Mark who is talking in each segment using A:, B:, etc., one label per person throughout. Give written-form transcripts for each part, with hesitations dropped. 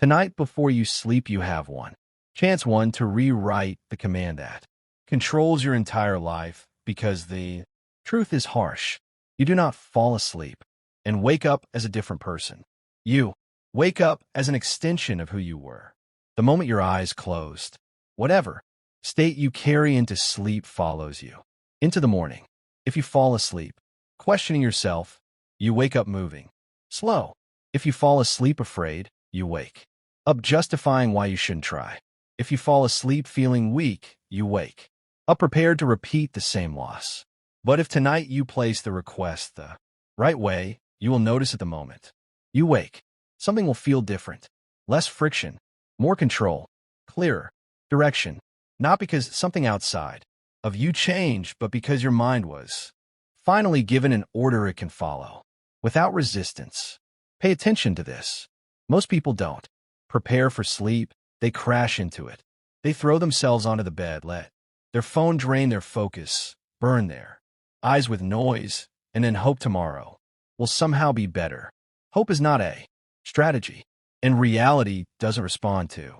A: Tonight before you sleep, you have one. Chance one to rewrite the command that controls your entire life, because the truth is harsh. You do not fall asleep and wake up as a different person. You wake up as an extension of who you were. The moment your eyes closed, whatever state you carry into sleep follows you into the morning. If you fall asleep, questioning yourself, you wake up moving slow. If you fall asleep afraid, you wake up justifying why you shouldn't try. If you fall asleep feeling weak, you wake up prepared to repeat the same loss. But if tonight you place the request the right way, you will notice at the moment you wake, something will feel different. Less friction, more control, clearer direction. Not because something outside of you changed, but because your mind was finally given an order it can follow without resistance. Pay attention to this. Most people don't prepare for sleep, they crash into it. They throw themselves onto the bed, let their phone drain their focus, burn their eyes with noise, and then hope tomorrow will somehow be better. Hope is not a strategy, and reality doesn't respond to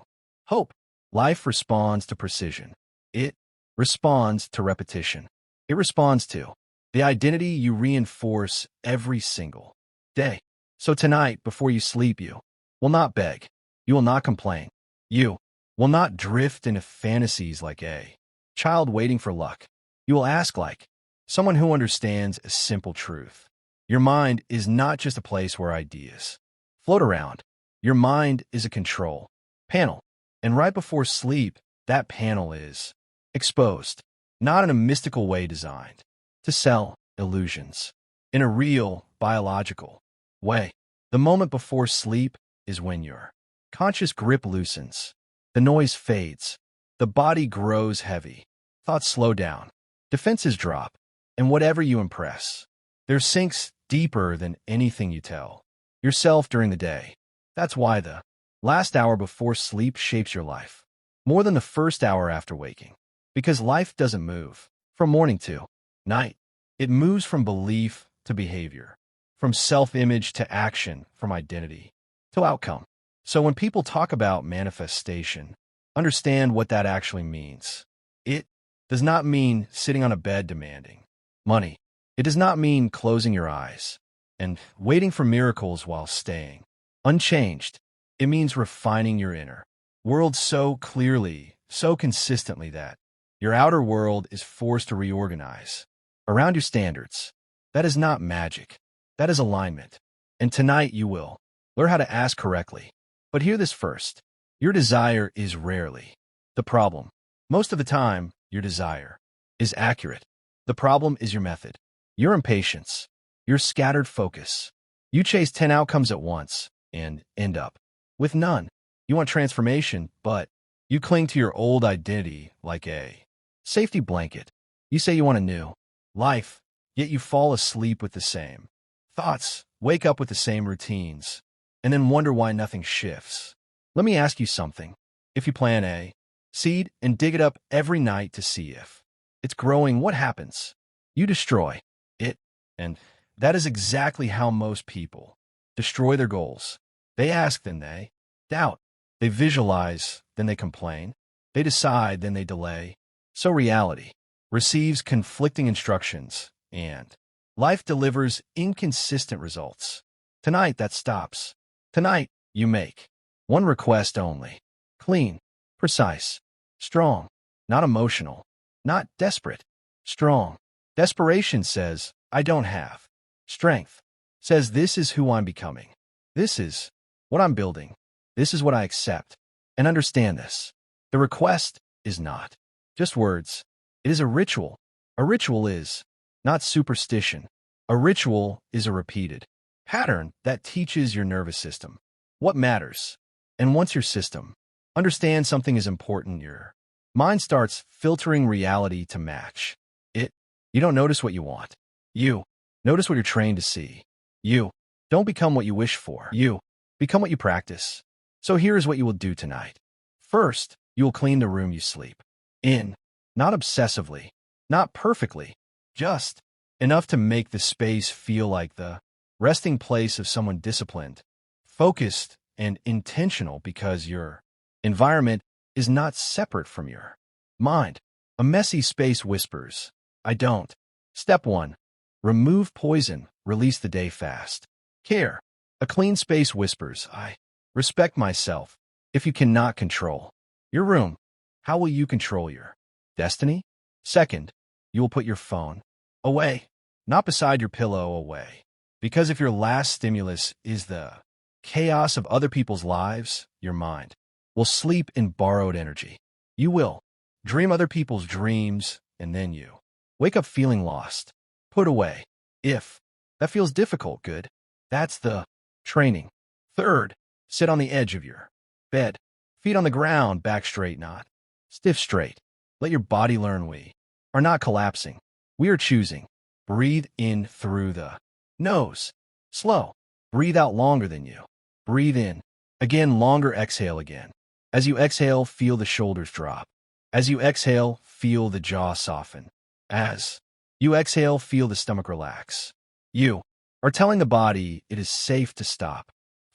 A: hope. Life responds to precision. It responds to repetition. It responds to the identity you reinforce every single day. So tonight, before you sleep, you will not beg. You will not complain. You will not drift into fantasies like a child waiting for luck. You will ask like someone who understands a simple truth. Your mind is not just a place where ideas float around. Your mind is a control panel. And right before sleep, that panel is exposed, not in a mystical way designed to sell illusions, in a real, biological way. The moment before sleep is when your conscious grip loosens, the noise fades, the body grows heavy, thoughts slow down, defenses drop, and whatever you impress, there sinks deeper than anything you tell yourself during the day. That's why the last hour before sleep shapes your life more than the first hour after waking. Because life doesn't move from morning to night. It moves from belief to behavior, from self-image to action, from identity to outcome. So when people talk about manifestation, understand what that actually means. It does not mean sitting on a bed demanding money. It does not mean closing your eyes and waiting for miracles while staying unchanged. It means refining your inner world so clearly, so consistently that your outer world is forced to reorganize around your standards. That is not magic. That is alignment. And tonight you will learn how to ask correctly. But hear this first. Your desire is rarely the problem. Most of the time, your desire is accurate. The problem is your method, your impatience, your scattered focus. You chase 10 outcomes at once and end up with none. You want transformation, but you cling to your old identity like a safety blanket. You say you want a new life, yet you fall asleep with the same thoughts, wake up with the same routines, and then wonder why nothing shifts. Let me ask you something. If you plant a seed and dig it up every night to see if it's growing, what happens? You destroy it. And that is exactly how most people destroy their goals. They ask, then they doubt. They visualize, then they complain. They decide, then they delay. So reality receives conflicting instructions, and life delivers inconsistent results. Tonight, that stops. Tonight, you make one request only. Clean, precise, strong, not emotional, not desperate, strong. Desperation says, I don't have. Strength says, this is who I'm becoming. This is what I'm building. This is what I accept. And understand this. The request is not just words. It is a ritual. A ritual is not superstition. A ritual is a repeated pattern that teaches your nervous system what matters. And once your system understands something is important, your mind starts filtering reality to match it. You don't notice what you want. You notice what you're trained to see. You don't become what you wish for. You become what you practice. So here is what you will do tonight. First, you will clean the room you sleep in. Not obsessively, not perfectly, just enough to make the space feel like the resting place of someone disciplined, focused, and intentional because your environment is not separate from your mind. A messy space whispers, I don't. Step 1. Remove poison, release the day fast. Care. A clean space whispers, I respect myself. If you cannot control your room, how will you control your destiny? Second, you will put your phone away, not beside your pillow, away. Because if your last stimulus is the chaos of other people's lives, your mind will sleep in borrowed energy. You will dream other people's dreams, and then you wake up feeling lost. Put away. If that feels difficult, good. That's the training. Third, sit on the edge of your bed. Feet on the ground, back straight, not stiff straight. Let your body learn we are not collapsing. We are choosing. Breathe in through the nose. Slow. Breathe out longer than you. Breathe in. Again, longer. Exhale again. As you exhale, feel the shoulders drop. As you exhale, feel the jaw soften. As you exhale, feel the stomach relax. You are telling the body it is safe to stop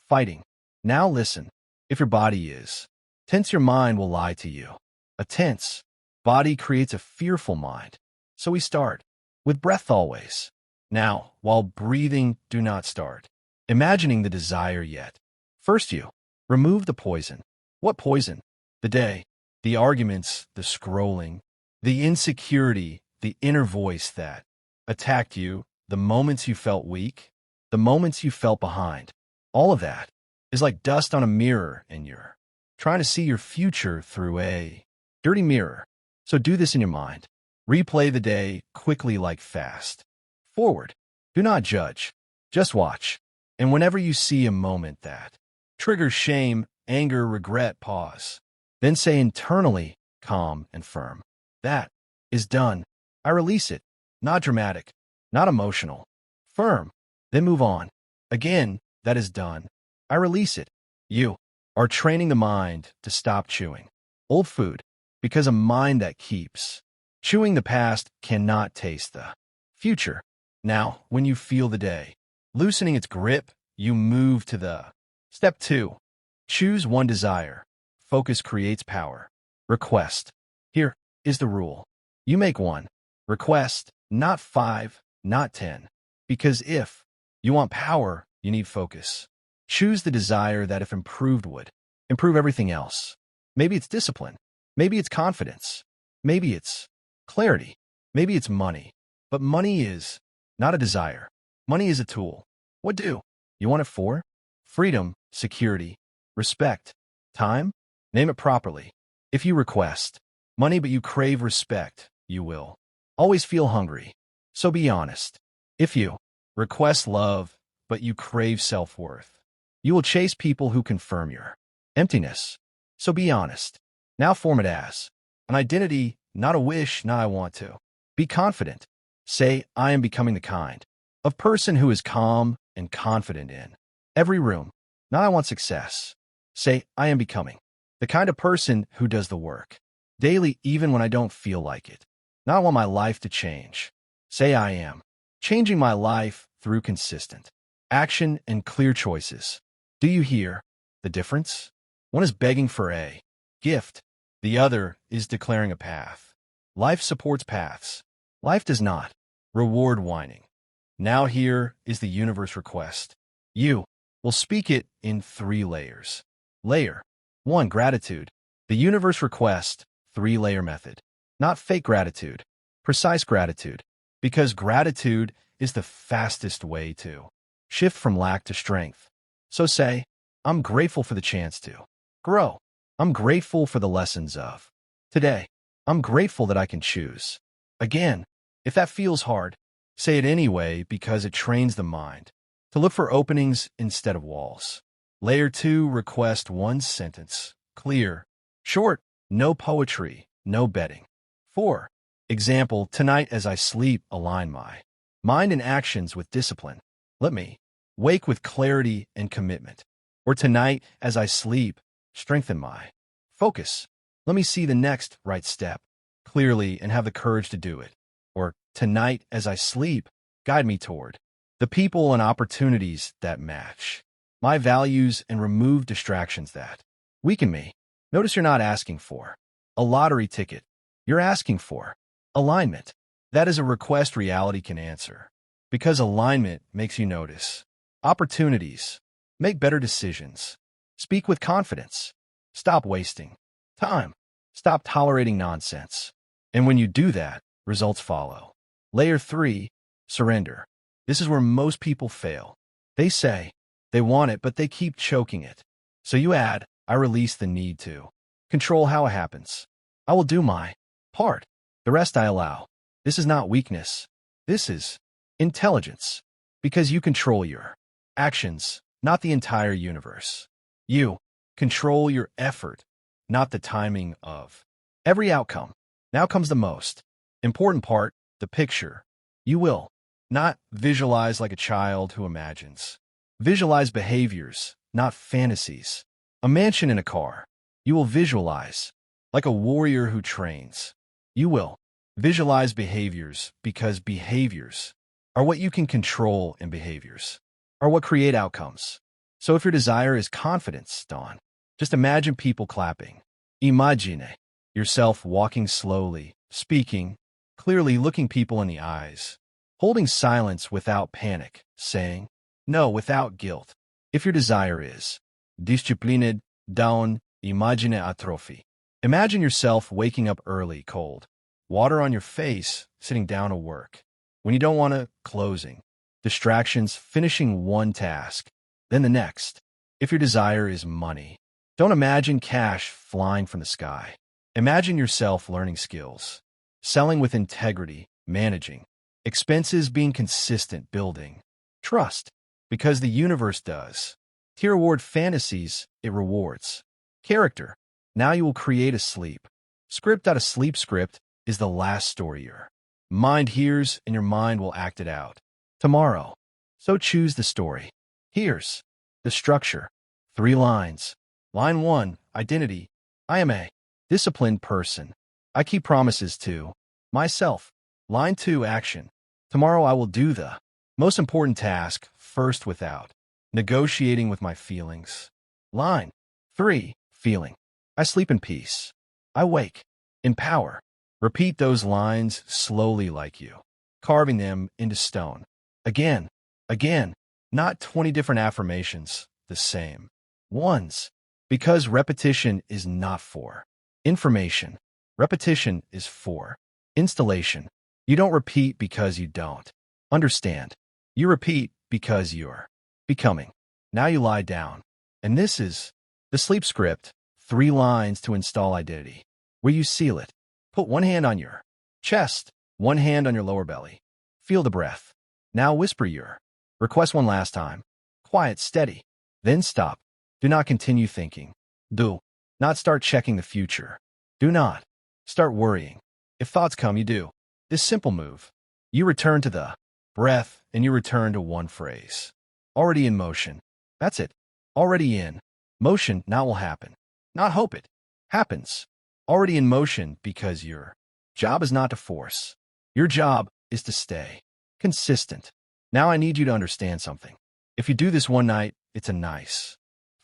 A: fighting. Now listen. If your body is tense, your mind will lie to you. A tense body creates a fearful mind. So we start with breath always. Now, while breathing, do not start imagining the desire yet. First, you remove the poison. What poison? The day, the arguments, the scrolling, the insecurity, the inner voice that attacked you, the moments you felt weak, the moments you felt behind. All of that is like dust on a mirror, and you're trying to see your future through a dirty mirror. So do this in your mind. Replay the day quickly like fast. Forward. Do not judge. Just watch. And whenever you see a moment that triggers shame, anger, regret, pause. Then say internally, calm and firm. That is done. I release it. Not dramatic. Not emotional. Firm. Then move on. Again, that is done. I release it. You are training the mind to stop chewing old food, because a mind that keeps chewing the past cannot taste the future. Now, when you feel the day loosening its grip, you move to the step 2. Choose one desire. Focus creates power. Request. Here is the rule. You make one request, not 5, not 10. Because if you want power, you need focus. Choose the desire that, if improved, would improve everything else. Maybe it's discipline. Maybe it's confidence. Maybe it's clarity. Maybe it's money. But money is not a desire. Money is a tool. What do you want it for? Freedom, security, respect, time? Name it properly. If you request money but you crave respect, you will always feel hungry. So be honest. If you request love but you crave self-worth, you will chase people who confirm your emptiness. So be honest. Now form it as an identity, not a wish, not I want to. Be confident. Say, I am becoming the kind of person who is calm and confident in every room. Not I want success. Say, I am becoming the kind of person who does the work daily even when I don't feel like it. Not I want my life to change. Say, I am changing my life through consistent action and clear choices. Do you hear the difference? One is begging for a gift. The other is declaring a path. Life supports paths. Life does not reward whining. Now here is the universe request. You will speak it in 3 layers. Layer 1, gratitude. The universe request, 3-layer method. Not fake gratitude, precise gratitude. Because gratitude is the fastest way to shift from lack to strength. So say, I'm grateful for the chance to grow. I'm grateful for the lessons of today. I'm grateful that I can choose. Again, if that feels hard, say it anyway, because it trains the mind to look for openings instead of walls. Layer 2, request 1 sentence. Clear, short, no poetry, no betting. 4. Example, tonight as I sleep, align my mind and actions with discipline. Let me wake with clarity and commitment. Or tonight as I sleep, strengthen my focus. Let me see the next right step clearly and have the courage to do it. Or tonight as I sleep, guide me toward the people and opportunities that match my values, and remove distractions that weaken me. Notice you're not asking for a lottery ticket. You're asking for alignment. That is a request reality can answer. Because alignment makes you notice opportunities, make better decisions, speak with confidence, stop wasting time, stop tolerating nonsense. And when you do that, results follow. Layer 3, surrender. This is where most people fail. They say they want it, but they keep choking it. So you add, I release the need to control how it happens. I will do my part. The rest I allow. This is not weakness. This is intelligence. Because you control your actions, not the entire universe. You control your effort, not the timing of every outcome. Now comes the most important part, the picture. You will not visualize like a child who imagines. Visualize behaviors, not fantasies. A mansion in a car. You will visualize like a warrior who trains. You will visualize behaviors because behaviors are what you can control, and behaviors are what create outcomes. So if your desire is confidence, Dawn, just imagine people clapping. Imagine yourself walking slowly, speaking clearly, looking people in the eyes, holding silence without panic, saying no without guilt. If your desire is disciplined, Dawn, imagine atrophy. Imagine yourself waking up early, cold, water on your face, sitting down to work. When you don't want to, closing, distractions, finishing one task, then the next. If your desire is money, don't imagine cash flying from the sky. Imagine yourself learning skills, selling with integrity, managing expenses, being consistent, building trust, because the universe does. To reward fantasies, it rewards character. Now you will create a sleep script. Out of sleep script is the last story your mind hears, and your mind will act it out tomorrow. So choose the story. Here's the structure. 3 lines. Line 1, identity. I am a disciplined person. I keep promises to myself. Line 2, action. Tomorrow I will do the most important task first without negotiating with my feelings. Line 3, feeling. I sleep in peace. I wake in power. Repeat those lines slowly, like you carving them into stone. Again, again, not 20 different affirmations, the same ones. Because repetition is not for information. Repetition is for installation. You don't repeat because you don't understand. You repeat because you're becoming. Now you lie down. And this is the sleep script. 3 lines to install identity. Where you seal it. Put one hand on your chest, one hand on your lower belly. Feel the breath. Now whisper your request one last time. Quiet, steady. Then stop. Do not continue thinking. Do not start checking the future. Do not start worrying. If thoughts come, you do this simple move. You return to the breath, and you return to one phrase. Already in motion. That's it. Already in motion. Now will happen. Not hope it happens. Already in motion, because your job is not to force. Your job is to stay consistent. Now I need you to understand something. If you do this one night, it's a nice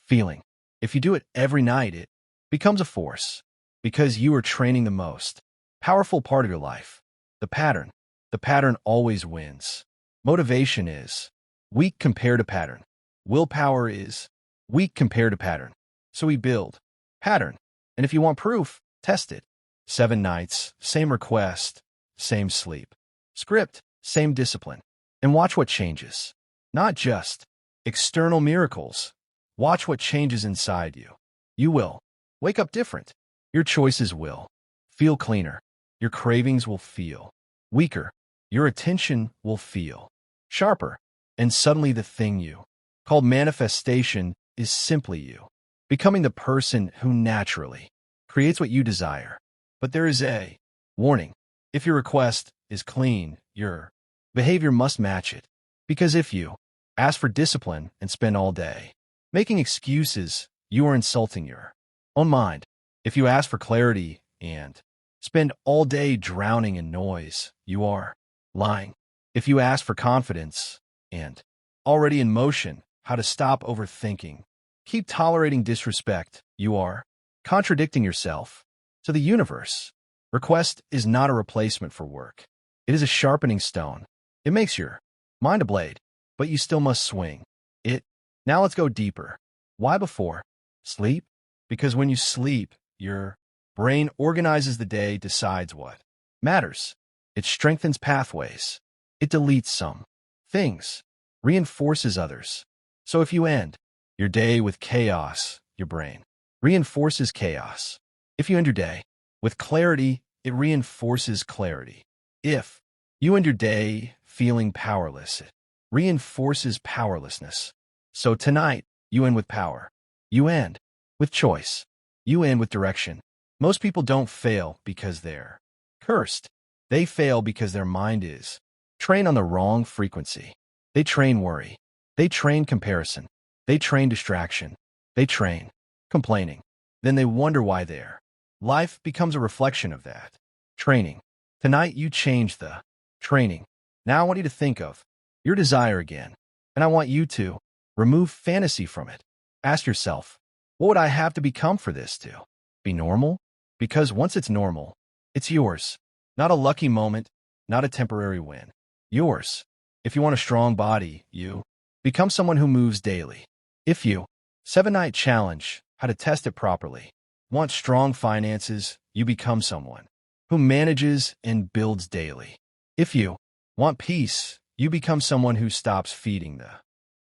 A: feeling. If you do it every night, it becomes a force, because you are training the most powerful part of your life. The pattern. The pattern always wins. Motivation is weak compared to pattern. Willpower is weak compared to pattern. So we build pattern. And if you want proof, test it. 7 nights, same request, same sleep. Script, same discipline. And watch what changes. Not just external miracles. Watch what changes inside you. You will wake up different. Your choices will feel cleaner. Your cravings will feel weaker. Your attention will feel sharper. And suddenly the thing you called manifestation is simply you. Becoming the person who naturally creates what you desire. But there is a warning. If your request is clean, your behavior must match it. Because if you ask for discipline and spend all day making excuses, you are insulting your own mind. If you ask for clarity and spend all day drowning in noise, you are lying. If you ask for confidence and already in motion, how to stop overthinking. Keep tolerating disrespect. You are contradicting yourself to the universe. Request is not a replacement for work. It is a sharpening stone. It makes your mind a blade, but you still must swing it. Now let's go deeper. Why before? Sleep? Because when you sleep, your brain organizes the day, decides what matters. It strengthens pathways. It deletes some things, reinforces others. So if you end your day with chaos, your brain reinforces chaos. If you end your day with clarity, it reinforces clarity. If you end your day feeling powerless, it reinforces powerlessness. So tonight, you end with power. You end with choice. You end with direction. Most people don't fail because they're cursed. They fail because their mind is trained on the wrong frequency. They train worry. They train comparison. They train distraction. They train complaining. Then they wonder why their life becomes a reflection of that training. Tonight, you change the training. Now I want you to think of your desire again, and I want you to remove fantasy from it. Ask yourself, what would I have to become for this to be normal? Because once it's normal, it's yours. Not a lucky moment, not a temporary win. Yours. If you want a strong body, you become someone who moves daily. If you 7-night challenge, how to test it properly. Want strong finances, you become someone who manages and builds daily. If you want peace, you become someone who stops feeding the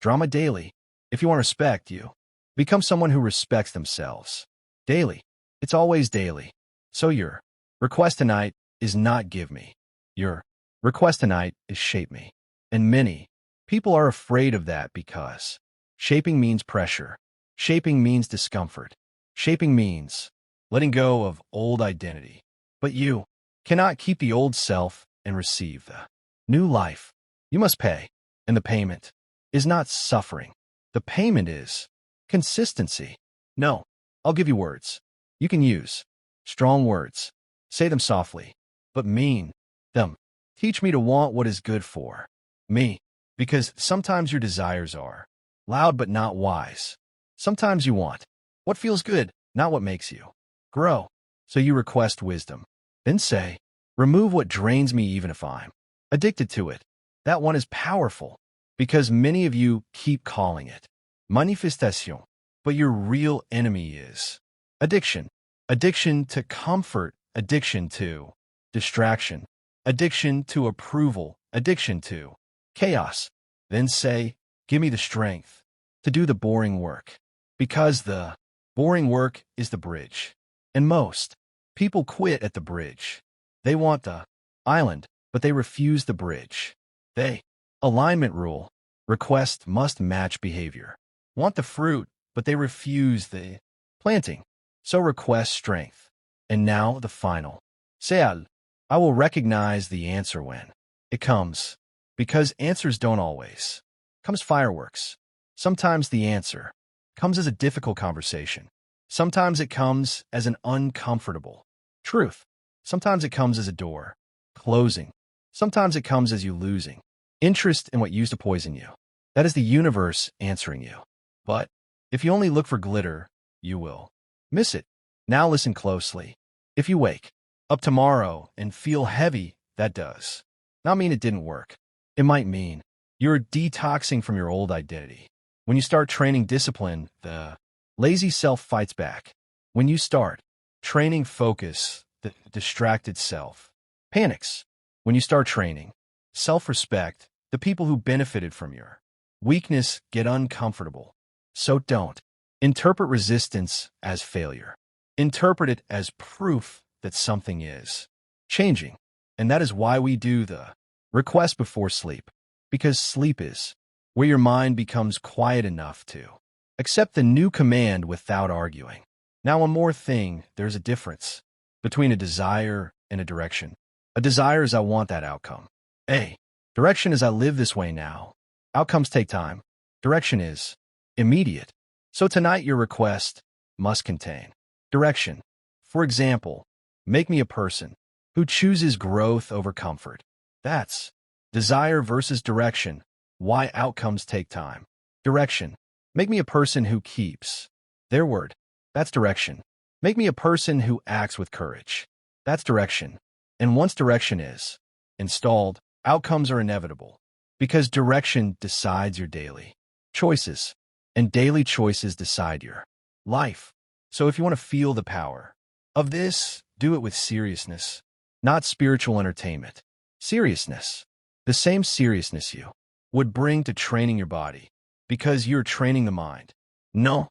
A: drama daily. If you want respect, you become someone who respects themselves daily. It's always daily. So your request tonight is not give me. Your request tonight is shape me. And many people are afraid of that because shaping means pressure. Shaping means discomfort. Shaping means letting go of old identity. But you cannot keep the old self and receive the new life. You must pay, and the payment is not suffering. The payment is consistency. No, I'll give you words. You can use strong words. Say them softly, but mean them. Teach me to want what is good for me, because sometimes your desires are loud but not wise. Sometimes you want what feels good, not what makes you grow. So you request wisdom. Then say, remove what drains me even if I'm addicted to it. That one is powerful, because many of you keep calling it manifestation, but your real enemy is addiction. Addiction to comfort, addiction to distraction, addiction to approval, addiction to chaos. Then say, give me the strength to do the boring work, because the boring work is the bridge. And most people quit at the bridge. They want the island, but they refuse the bridge. They alignment rule. Request must match behavior. Want the fruit, but they refuse the planting. So request strength. And now the final. Seal. I will recognize the answer when it comes. Because answers don't always comes fireworks. Sometimes the answer comes as a difficult conversation. Sometimes it comes as an uncomfortable truth. Sometimes it comes as a door closing. Sometimes it comes as you losing interest in what used to poison you. That is the universe answering you. But if you only look for glitter, you will miss it. Now listen closely. If you wake up tomorrow and feel heavy, that does not mean it didn't work. It might mean you're detoxing from your old identity. When you start training discipline, the lazy self fights back. When you start training focus, the distracted self panics. When you start training self-respect, the people who benefited from your weakness get uncomfortable. So don't interpret resistance as failure. Interpret it as proof that something is changing. And that is why we do the request before sleep. Because sleep is where your mind becomes quiet enough to accept the new command without arguing. Now, one more thing, there's a difference between a desire and a direction. A desire is I want that outcome. A direction is I live this way now. Outcomes take time. Direction is immediate. So tonight your request must contain direction. For example, make me a person who chooses growth over comfort. That's desire versus direction. Why outcomes take time. Direction. Make me a person who keeps their word. That's direction. Make me a person who acts with courage. That's direction. And once direction is installed, outcomes are inevitable. Because direction decides your daily choices. And daily choices decide your life. So if you want to feel the power of this, do it with seriousness, not spiritual entertainment. Seriousness. The same seriousness you would bring to training your body, because you're training the mind. No.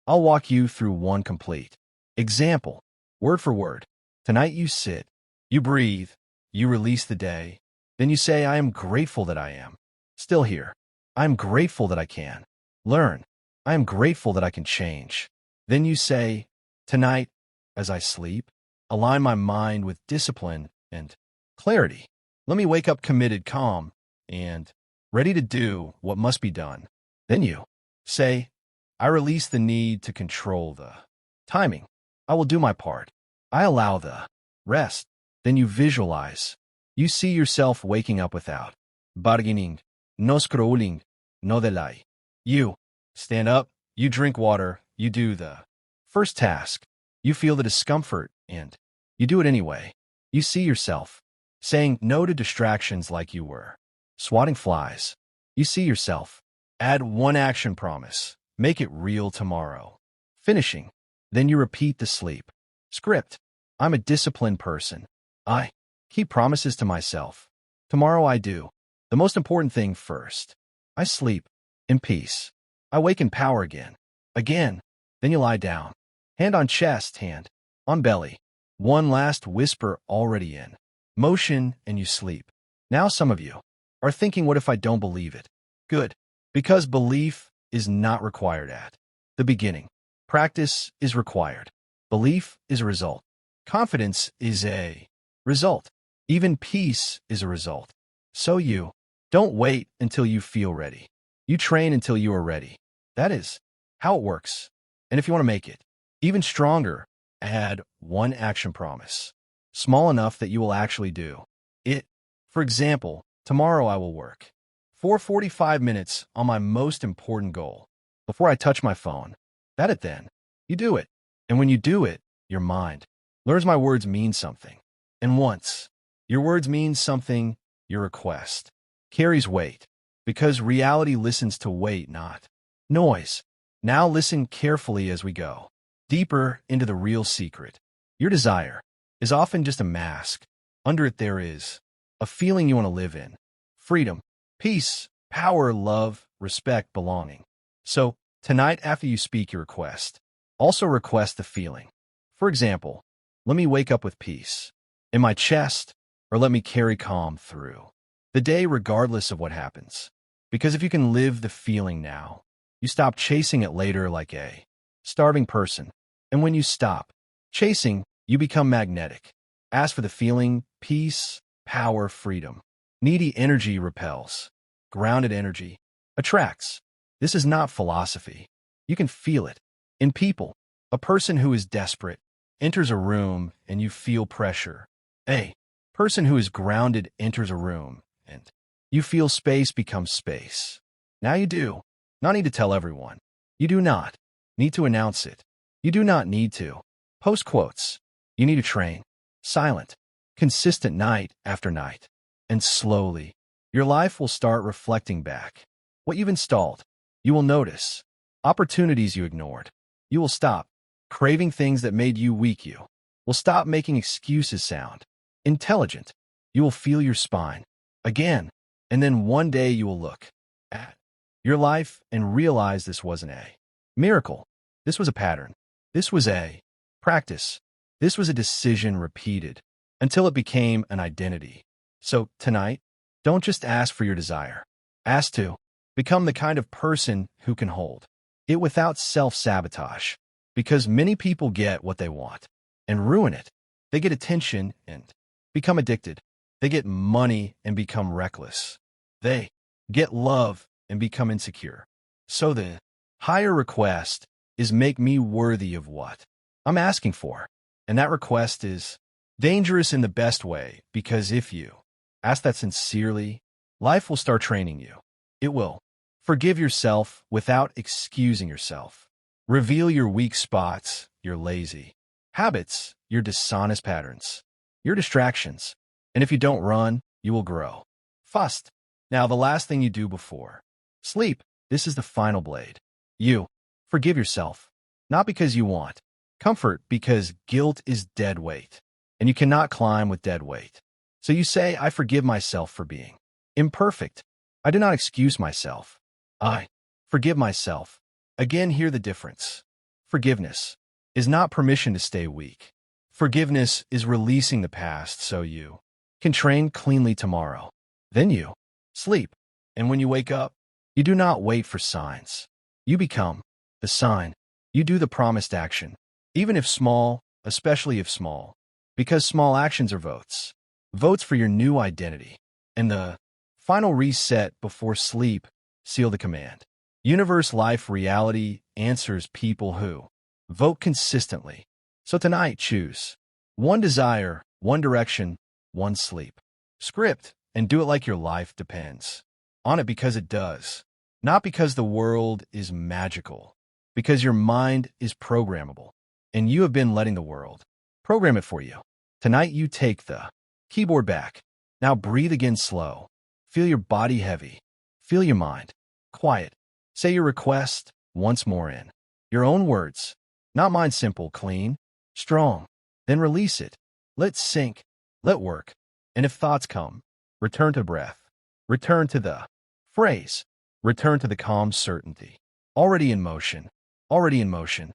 A: I'll walk you through one complete example, word for word. Tonight you sit, you breathe, you release the day. Then you say, I am grateful that I am still here. I am grateful that I can learn. I am grateful that I can change. Then you say, tonight, as I sleep, align my mind with discipline and clarity. Let me wake up committed, calm, and ready to do what must be done. Then you say, I release the need to control the timing. I will do my part. I allow the rest. Then you visualize. You see yourself waking up without bargaining, no scrolling, no delay. You stand up, you drink water, you do the first task. You feel the discomfort, and you do it anyway. You see yourself saying no to distractions like you were swatting flies. You see yourself add one action promise. Make it real tomorrow. Finishing. Then you repeat the sleep script. I'm a disciplined person. I keep promises to myself. Tomorrow I do the most important thing first. I sleep in peace. I wake in power again. Again. Then you lie down. Hand on chest, hand on belly. One last whisper already in motion, and you sleep. Now some of you are thinking, what if I don't believe it? Good. Because belief is not required at the beginning. Practice is required. Belief is a result. Confidence is a result. Even peace is a result. So you don't wait until you feel ready. You train until you are ready. That is how it works. And if you want to make it even stronger, add one action promise, small enough that you will actually do it. For example, tomorrow I will work for 45 minutes on my most important goal before I touch my phone. That it then. You do it. And when you do it, your mind learns my words mean something. And once your words mean something, your request carries weight, because reality listens to weight, not noise. Now listen carefully as we go deeper into the real secret. Your desire is often just a mask. Under it there is a feeling you want to live in. Freedom, peace, power, love, respect, belonging. So, tonight after you speak your request, also request the feeling. For example, let me wake up with peace in my chest, or let me carry calm through the day regardless of what happens. Because if you can live the feeling now, you stop chasing it later like a starving person. And when you stop chasing, you become magnetic. Ask for the feeling, peace, power, freedom. Needy energy repels. Grounded energy attracts. This is not philosophy. You can feel it in people. A person who is desperate enters a room and you feel pressure. A person who is grounded enters a room and you feel space becomes space. Now you do not need to tell everyone. You do not need to announce it. You do not need to post quotes. You need to train silent, consistent night after night. And slowly, your life will start reflecting back what you've installed. You will notice opportunities you ignored. You will stop craving things that made you weak. You will stop making excuses sound intelligent. You will feel your spine again. And then one day you will look at your life and realize this wasn't a miracle. This was a pattern. This was a practice. This was a decision repeated until it became an identity. So tonight, don't just ask for your desire. Ask to become the kind of person who can hold it without self-sabotage. Because many people get what they want and ruin it. They get attention and become addicted. They get money and become reckless. They get love and become insecure. So the higher request is make me worthy of what I'm asking for. And that request is dangerous in the best way, because if you ask that sincerely, life will start training you. It will Forgive yourself without excusing yourself. Reveal your weak spots, your lazy habits, your dishonest patterns, your distractions. And if you don't run, you will grow. Fast. Now, the last thing you do before sleep, this is the final blade. You forgive yourself, not because you want comfort, because guilt is dead weight, and you cannot climb with dead weight. So you say, I forgive myself for being imperfect. I do not excuse myself. I forgive myself. Again, hear the difference. Forgiveness is not permission to stay weak. Forgiveness is releasing the past so you can train cleanly tomorrow. Then you sleep, and when you wake up, you do not wait for signs. You become the sign. You do the promised action, even if small, especially if small, because small actions are votes. Votes for your new identity. And the final reset before sleep, seal the command. Universe, life, reality answers people who vote consistently. So tonight, choose one desire, one direction, one sleep. Script, and do it like your life depends on it, because it does. Not because the world is magical, because your mind is programmable, and you have been letting the world program it for you. Tonight, you take the keyboard back. Now breathe again slow. Feel your body heavy. Feel your mind quiet. Say your request once more in your own words, not mine. Simple, clean, strong. Then release it. Let sink. Let work. And if thoughts come, return to breath. Return to the phrase. Return to the calm certainty. Already in motion. Already in motion.